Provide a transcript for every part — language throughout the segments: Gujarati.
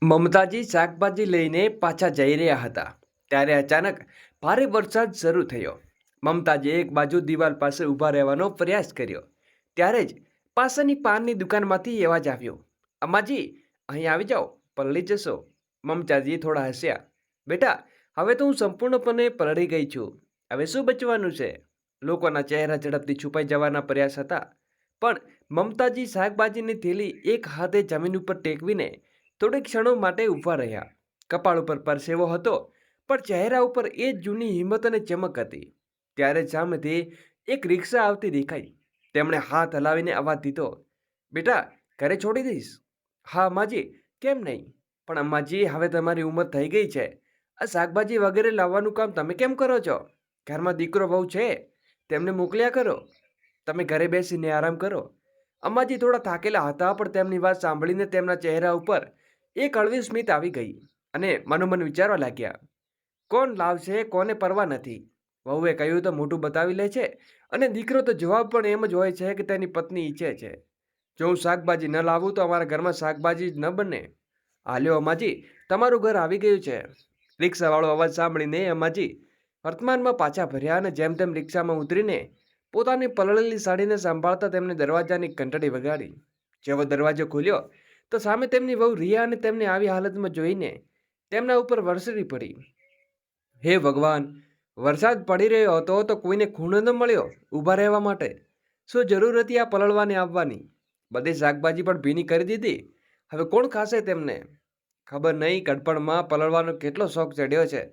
મમતાજી શાકભાજી લઈને પાછા જઈ રહ્યા હતા ત્યારે અચાનક ભારે વરસાદ શરૂ થયો. મમતાજીએ એક બાજુ દિવાલ પાસે ઊભા રહેવાનો પ્રયાસ કર્યો ત્યારે જ પાસેની પાનની દુકાનમાંથી અવાજ આવ્યો, "અમ્માજી, અહીં આવી જાઓ, પલળી જશો." મમતાજી થોડા હસ્યા. "બેટા, હવે તો હું સંપૂર્ણપણે પલળી ગઈ છું. હવે શું બચવાનું છે?" લોકોના ચહેરા ઝડપથી છુપાઈ જવાના પ્રયાસ હતા, પણ મમતાજી શાકભાજીની થેલી એક હાથે જમીન ઉપર ટેકવીને થોડીક ક્ષણો માટે ઊભા રહ્યા. કપાળ ઉપર પરસેવો હતો, પણ ચહેરા ઉપર એ જ જૂની હિંમત અને ચમક હતી. ત્યારે સામેથી એક રિક્ષા આવતી દેખાઈ. તેમણે હાથ હલાવીને અવાજ દીધો, "બેટા, ઘરે છોડી દઈશ?" "હા અમ્માજી, કેમ નહીં? પણ અમ્માજી, હવે તમારી ઉંમર થઈ ગઈ છે. આ શાકભાજી વગેરે લાવવાનું કામ તમે કેમ કરો છો? ઘરમાં દીકરો બહુ છે, તેમને મોકલ્યા કરો. તમે ઘરે બેસીને આરામ કરો." અમ્માજી થોડા થાકેલા હતા, પણ તેમની વાત સાંભળીને તેમના ચહેરા ઉપર એક હળવી સ્મિત આવી ગઈ અને મનોમન વિચારવા લાગ્યા, "કોણ લાવશે, કોને પરવા નથી." વહુએ કહ્યું તો મોઢું બતાવી લે છે, અને દીકરો તો જવાબ પણ એમ જ હોય છે કે તેની પત્ની ઈચ્છે છે. જો હું શાકભાજી ન લાવું તો અમારા ઘરમાં શાકભાજી જ ન બને. "હાલ્યો અમ્માજી, તમારું ઘર આવી ગયું છે." રિક્ષાવાળો અવાજ સાંભળીને અમ્માજી વર્તમાનમાં પાછા ફર્યા અને જેમ તેમ રિક્ષામાં ઉતરીને પોતાની પલળેલી સાડીને સંભાળતા તેમને દરવાજાની ઘંટડી વગાડી. જેવો દરવાજો ખોલ્યો તો સામે તેમની વહુ રિયા અને તેમને આવી હાલતમાં જોઈને તેમના ઉપર વરસી પડી. "હે ભગવાન, વરસાદ પડી રહ્યો હતો તો કોઈને ખૂણો ન મળ્યો ઊભા રહેવા માટે? શું જરૂર હતી આ પલળવાને આવવાની? બધી શાકભાજી પણ ભીની કરી દીધી. હવે કોણ ખાશે તેમને? ખબર નહીં ગડપણમાં પલળવાનો કેટલો શોખ ચડ્યો છે."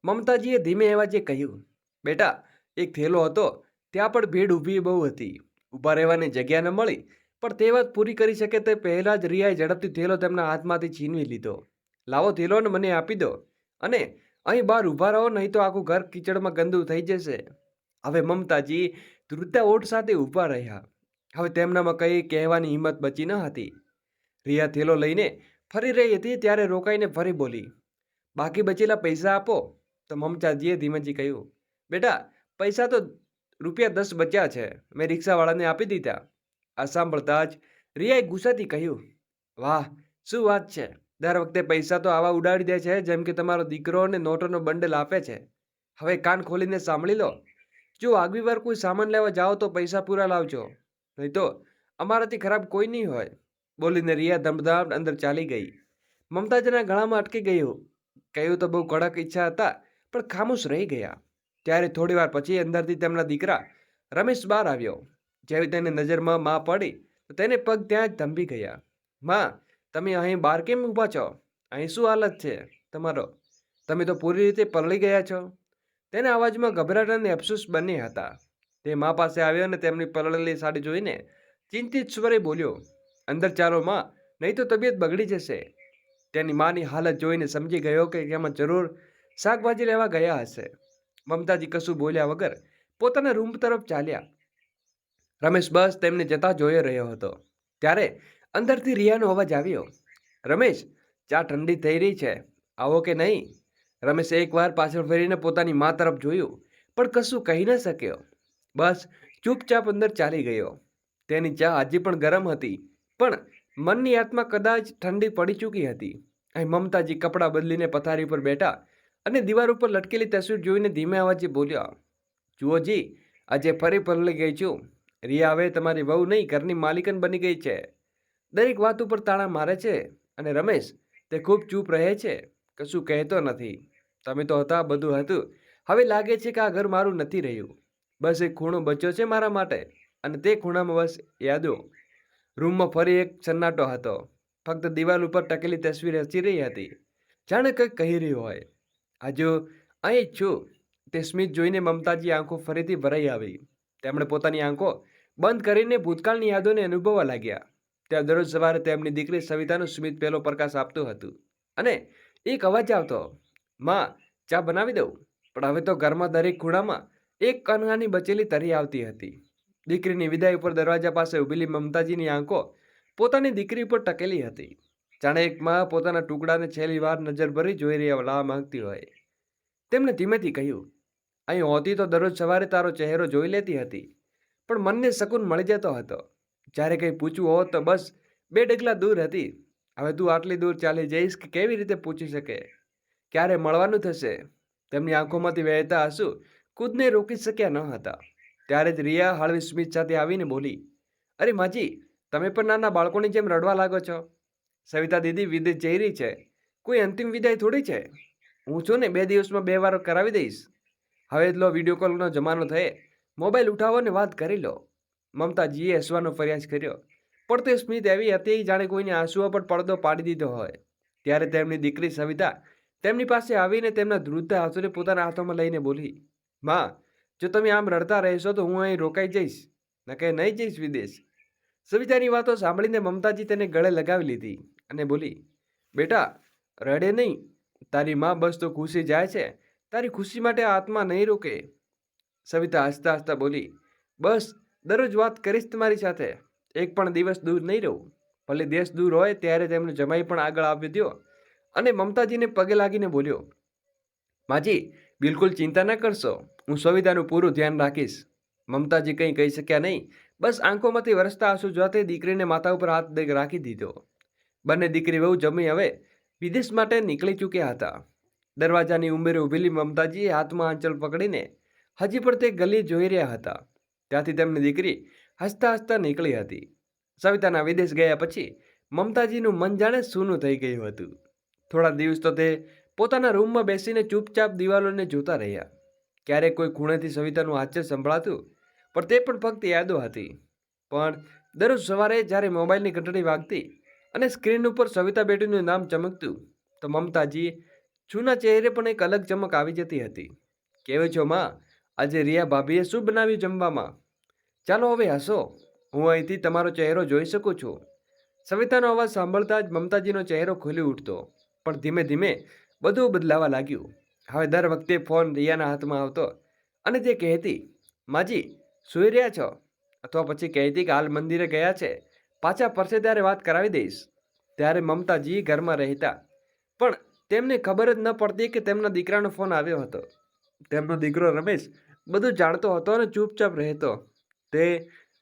મમતાજીએ ધીમે અવાજે કહ્યું, "બેટા, એક થેલો હતો, ત્યાં પણ ભીડ ઊભી બહુ હતી. ઊભા રહેવાની જગ્યા ન મળી." પણ તે વાત પૂરી કરી શકે તે પહેલાં જ રિયાએ ઝડપથી થેલો તેમના હાથમાંથી છીનવી લીધો. "લાવો થેલો ને મને આપી દો, અને અહીં બહાર ઊભા રહો, નહીં તો આખું ઘર કીચડમાં ગંદુ થઈ જશે." હવે મમતાજી ધ્રુજતા ઓઠ સાથે ઊભા રહ્યા. હવે તેમનામાં કંઈ કહેવાની હિંમત બચી ન હતી. રિયા થેલો લઈને ફરી રહી હતી ત્યારે રોકાઈને ફરી બોલી, "બાકી બચેલા પૈસા આપો." તો મમતાજીએ ધીમેથી કહ્યું, "બેટા, પૈસા તો ₹10 બચ્યા છે, મેં રિક્ષાવાળાને આપી દીધા." આ સાંભળતા જ રિયાએ ગુસ્સાથી કહ્યું, "વાહ, શું વાત છે! દર વખતે પૈસા તો આવા ઉડાડી દે છે જેમ કે તમારો દીકરો અને નોટોનો બંડલ આપે છે. હવે કાન ખોલીને સાંભળી લો. જો આગલી વાર કોઈ સામાન લેવા જાઓ તો પૈસા પૂરા લાવજો, નહીં તો અમારાથી ખરાબ કોઈ નહીં હોય." બોલીને રિયા ધમધમાટ અંદર ચાલી ગઈ. મમતાજીના ગળામાં અટકી ગયું. કહ્યું તો બહુ કડક ઈચ્છા હતા, પણ ખામોશ રહી ગયા. ત્યારે થોડી વાર પછી અંદરથી તેમના દીકરા રમેશ બહાર આવ્યો. જેવી તેની નજરમાં માં પડી તો તેને પગ ત્યાં જ થંભી ગયા. "માં, તમે અહીં બહાર કેમ ઊભા છો? અહીં શું હાલત છે તમારો? તમે તો પૂરી રીતે પલળી ગયા છો." તેના અવાજમાં ગભરાટ અને અફસોસ બંને હતા. તે મા પાસે આવ્યો અને તેમની પલળેલી સાડી જોઈને ચિંતિત સ્વરે બોલ્યો, "અંદર ચાલો માં, નહીં તો તબિયત બગડી જશે." તેની માની હાલત જોઈને સમજી ગયો કે એમાં જરૂર શાકભાજી લેવા ગયા હશે. મમતાજી કશું બોલ્યા વગર પોતાના રૂમ તરફ ચાલ્યા. રમેશ બસ તેમને જતા જોઈ રહ્યો હતો. ત્યારે અંદરથી રિયાનો અવાજ આવ્યો, "રમેશ, ચા ઠંડી થઈ રહી છે, આવો કે નહીં?" રમેશે એકવાર પાછળ ફરીને પોતાની મા તરફ જોયું, પણ કશું કહી ન શક્યો. બસ ચૂપચાપ અંદર ચાલી ગયો. તેની ચા હજી પણ ગરમ હતી, પણ મનની આત્મા કદાચ ઠંડી પડી ચૂકી હતી. અહીં મમતાજી કપડાં બદલીને પથારી પર બેઠા અને દીવાલ ઉપર લટકેલી તસવીર જોઈને ધીમે અવાજે બોલ્યા, "જુઓ જી, આજે ફરી પલળી ગઈ છું. રિયા હવે તમારી વહુ નહીં, ઘરની માલિકન બની ગઈ છે. દરેક વાત ઉપર તાળા મારે છે, અને રમેશ, તે ખૂબ ચૂપ રહે છે, કશું કહેતો નથી. તમે તો હતા, બધું હતું. હવે લાગે છે કે આ ઘર મારું નથી રહ્યું. બસ એક ખૂણો બચ્યો છે મારા માટે, અને તે ખૂણામાં બસ યાદો." રૂમમાં ફરી એક સન્નાટો હતો. ફક્ત દિવાલ ઉપર ટકેલી તસવીર હસી રહી હતી, જાણે કંઈક કહી રહ્યું હોય, "હજુ અહીં જ છું." તે સ્મિત જોઈને મમતાજી આંખો ફરીથી ભરાઈ આવી. તેમણે પોતાની આંખો બંધ કરીને ભૂતકાળની યાદોને અનુભવવા લાગ્યા. ત્યાં દરરોજ સવારે તેમની દીકરી સવિતાનું સ્મિત પહેલો પ્રકાશ આપતું હતું, અને એક અવાજ આવતો, "માં, ચા બનાવી દઉં?" પણ હવે તો ઘરમાં દરેક ખૂણામાં એક કનગાની બચેલી તરી આવતી હતી. દીકરીની વિદાય ઉપર દરવાજા પાસે ઊભેલી મમતાજીની આંખો પોતાની દીકરી ઉપર ટકેલી હતી, જાણે એક માં પોતાના ટુકડાને છેલ્લી વાર નજર ભરી જોઈ રહેવા માંગતી હોય. તેમણે ધીમેથી કહ્યું, "અહીં હોતી તો દરરોજ સવારે તારો ચહેરો જોઈ લેતી હતી, પણ મનને શકૂન મળી જતો હતો. જ્યારે કંઈ પૂછવું હોત તો બસ 2 ડગલા દૂર હતી. હવે તું આટલી દૂર ચાલી જઈશ કે કેવી રીતે પૂછી શકે? ક્યારે મળવાનું થશે? તેમની આંખોમાંથી વહેતા આંસુ ખુદને રોકી શક્યા ન હતા. ત્યારે જ રિયા હળવી સ્મિત સાથે આવીને બોલી, અરે માજી, તમે પણ નાના બાળકોની જેમ રડવા લાગો છો. સવિતા દીદી વિદેશ જઈ રહી છે. કોઈ અંતિમ વિદાય થોડી છે. હું છું ને, 2 દિવસમાં 2 વાર કરાવી દઈશ. હવે એટલો વિડીયો કોલનો જમાનો થયે. મોબાઈલ ઉઠાવો ને વાત કરી લો. મમતાજીએ હસવાનો પ્રયાસ કર્યો, પણ તે સ્મિત એવી હતી જાણે કોઈને આંસુઓ પર પડદો પાડી દીધો હોય. ત્યારે તેમની દીકરી સવિતા તેમની પાસે આવીને તેમના ધ્રુજતા હાથોને પોતાના હાથોમાં લઈને બોલી, માં, જો તમે આમ રડતા રહેશો તો હું અહીં રોકાઈ જઈશ, નકે નહીં જઈશ વિદેશ. સવિતાની વાતો સાંભળીને મમતાજી તેને ગળે લગાવી લીધી અને બોલી, બેટા, રડે નહીં. તારી માં બસ તો ખુશી જાય છે. તારી ખુશી માટે આત્મા નહીં રોકે. સવિતા હસતા હસતા બોલી, બસ દરરોજ વાત કરીશ તમારી સાથે. એક પણ દિવસ દૂર નહીં રહું. ભલે દેશ દૂર હોય ત્યારે તેમનો જમાઈ પણ આગળ આવ્યો થયો અને મમતાજીને પગે લાગીને બોલ્યો, માજી, બિલકુલ ચિંતા ન કરશો. હું સવિતાનું પૂરું ધ્યાન રાખીશ. મમતાજી કંઈ કહી શક્યા નહીં. બસ આંખોમાંથી વરસતા આંસુ જોતે દીકરીને માથા ઉપર હાથ રાખી દીધો. બંને દીકરી વહુ જમી હવે વિદેશ માટે નીકળી ચૂક્યા હતા. દરવાજાની ઉંબરે ઊભેલી મમતાજીએ હાથમાં આંચલ પકડીને હજી પણ તે ગલી જોઈ રહ્યા હતા. ત્યાંથી તેમની દીકરી હસતા હસતા નીકળી હતી. સવિતાના વિદેશ ગયા પછી મમતાજીનું મન જાણે સૂનું થઈ ગયું હતું. થોડા દિવસ તો તે પોતાના રૂમમાં બેસીને ચૂપચાપ દિવાલોને જોતા રહ્યા. ક્યારેક કોઈ ખૂણેથી સવિતાનું હાસ્ય સંભળાતું, પણ તે પણ ફક્ત યાદો હતી. પણ દરરોજ સવારે જ્યારે મોબાઈલની ઘંટડી વાગતી અને સ્ક્રીન ઉપર સવિતા બેટીનું નામ ચમકતું, તો મમતાજી જૂના ચહેરે પણ એક અલગ ચમક આવી જતી હતી. કેવો છો માં? આજે રિયા ભાભીએ શું બનાવ્યું જમવામાં? ચાલો હવે હસો. હું અહીંથી તમારો ચહેરો જોઈ શકું છું. સવિતાનો અવાજ સાંભળતા જ મમતાજીનો ચહેરો ખુલી ઉઠતો. પણ ધીમે ધીમે બધું બદલાવા લાગ્યું. હવે દર વખતે ફોન રિયાના હાથમાં આવતો અને તે કહેતી, માજી, સૂઈ રહ્યા છો? અથવા પછી કહેતી કે હાલ મંદિરે ગયા છે, પાછા પરસે ત્યારે વાત કરાવી દઈશ. ત્યારે મમતાજી ઘરમાં રહેતા, પણ તેમને ખબર જ ન પડતી કે તેમના દીકરાનો ફોન આવ્યો હતો. તેમનો દીકરો રમેશ બધું જાણતો હતો અને ચૂપચાપ રહેતો. તે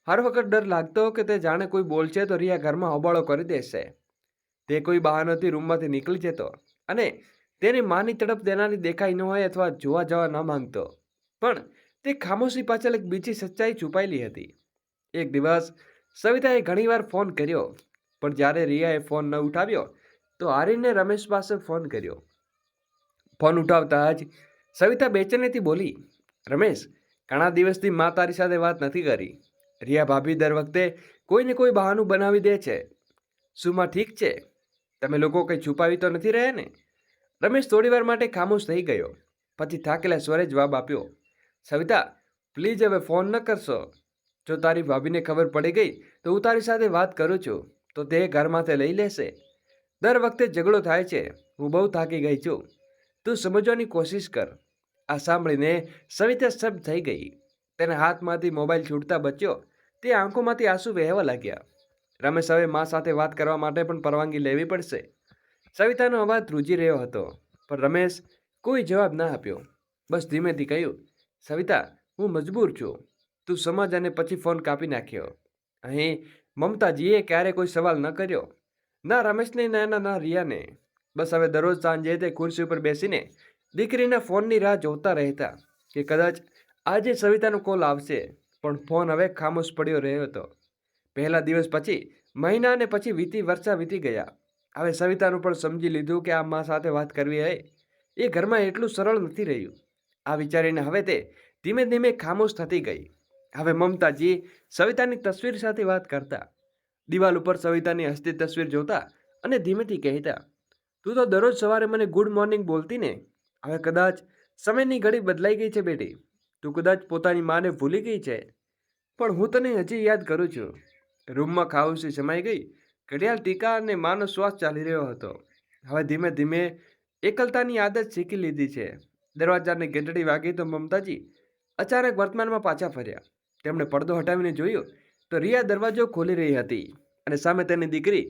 હર વખત ડર લાગતો કે તે જાણે કોઈ બોલશે તો રિયા ઘરમાં હોબાળો કરી દેશે. તે કોઈ બહાનાથી રૂમમાંથી નીકળી જતો અને તેની માની તડપ દેનારી દેખાઈ ન હોય અથવા જોવા જવા ન માંગતો. પણ તે ખામોશી પાછળ એક બીજી સચ્ચાઈ છુપાયેલી હતી. એક દિવસ સવિતાએ ઘણીવાર ફોન કર્યો, પણ જ્યારે રિયાએ ફોન ન ઉઠાવ્યો તો આર્યને રમેશ પાસે ફોન કર્યો. ફોન ઉઠાવતા જ સવિતા બેચેનીથી બોલી, રમેશ, ઘણા દિવસથી મા તારી સાથે વાત નથી કરી. રિયા ભાભી દર વખતે કોઈને કોઈ બહાનું બનાવી દે છે. શું માં ઠીક છે? તમે લોકો કંઈ છુપાવી તો નથી રહ્યા ને? રમેશ થોડીવાર માટે ખામોશ થઈ ગયો. પછી થાકેલા સ્વરે જવાબ આપ્યો, સવિતા, પ્લીઝ હવે ફોન ન કરશો. જો તારી ભાભીને ખબર પડી ગઈ તો હું તારી સાથે વાત કરું છું તો તે ઘરમાંથી લઈ લેશે. દર વખતે ઝઘડો થાય છે. હું બહુ થાકી ગઈ છું. તું સમજવાની કોશિશ કર. આ સાંભળીને સવિતા સ્તબ્ધ થઈ ગઈ. તેના હાથમાંથી મોબાઈલ છૂટતા બચ્યો તે આંખોમાંથી આંસુ વહેવા લાગ્યા. રમેશ હવે મા સાથે વાત કરવા માટે પણ પરવાનગી લેવી પડશે. સવિતાનો અવાજ ધ્રુજી રહ્યો હતો, પણ રમેશ કોઈ જવાબ ના આપ્યો. બસ ધીમેથી કહ્યું, સવિતા, હું મજબૂર છું. તું સમજ. અને પછી ફોન કાપી નાખ્યો. અહીં મમતાજીએ ક્યારે કોઈ સવાલ ન કર્યો, ના રમેશને ના રિયાને. બસ હવે દરરોજ સાંજે તે ખુરશી ઉપર બેસીને દીકરીના ફોનની રાહ જોતા રહેતા કે કદાચ આજે સવિતાનો કોલ આવશે. પણ ફોન હવે ખામોશ પડ્યો રહ્યો હતો. પહેલા દિવસ પછી મહિના અને પછી વર્ષા વીતી ગયા. હવે સવિતાનું પણ સમજી લીધું કે આ મા સાથે વાત કરવી એ ઘરમાં એટલું સરળ નથી રહ્યું. આ વિચારીને હવે તે ધીમે ધીમે ખામોશ થતી ગઈ. હવે મમતાજી સવિતાની તસવીર સાથે વાત કરતા, દિવાલ ઉપર સવિતાની હસતી તસવીર જોતા અને ધીમેથી કહેતા, તું તો દરરોજ સવારે મને ગુડ મોર્નિંગ બોલતી ને. હવે કદાચ સમયની ઘડી બદલાઈ ગઈ છે બેટી. તું કદાચ પોતાની માને ભૂલી ગઈ છે, પણ હું તને હજી યાદ કરું છું. રૂમમાં ખામોશી સમાઈ ગઈ. ઘડિયાળ ટીકા અને માનો શ્વાસ ચાલી રહ્યો હતો. હવે ધીમે ધીમે એકલતાની આદત શીખી લીધી છે. દરવાજાની ઘંટડી વાગી તો મમતાજી અચાનક વર્તમાનમાં પાછા ફર્યા. તેમણે પડદો હટાવીને જોયું તો રિયા દરવાજો ખોલી રહી હતી અને સામે તેની દીકરી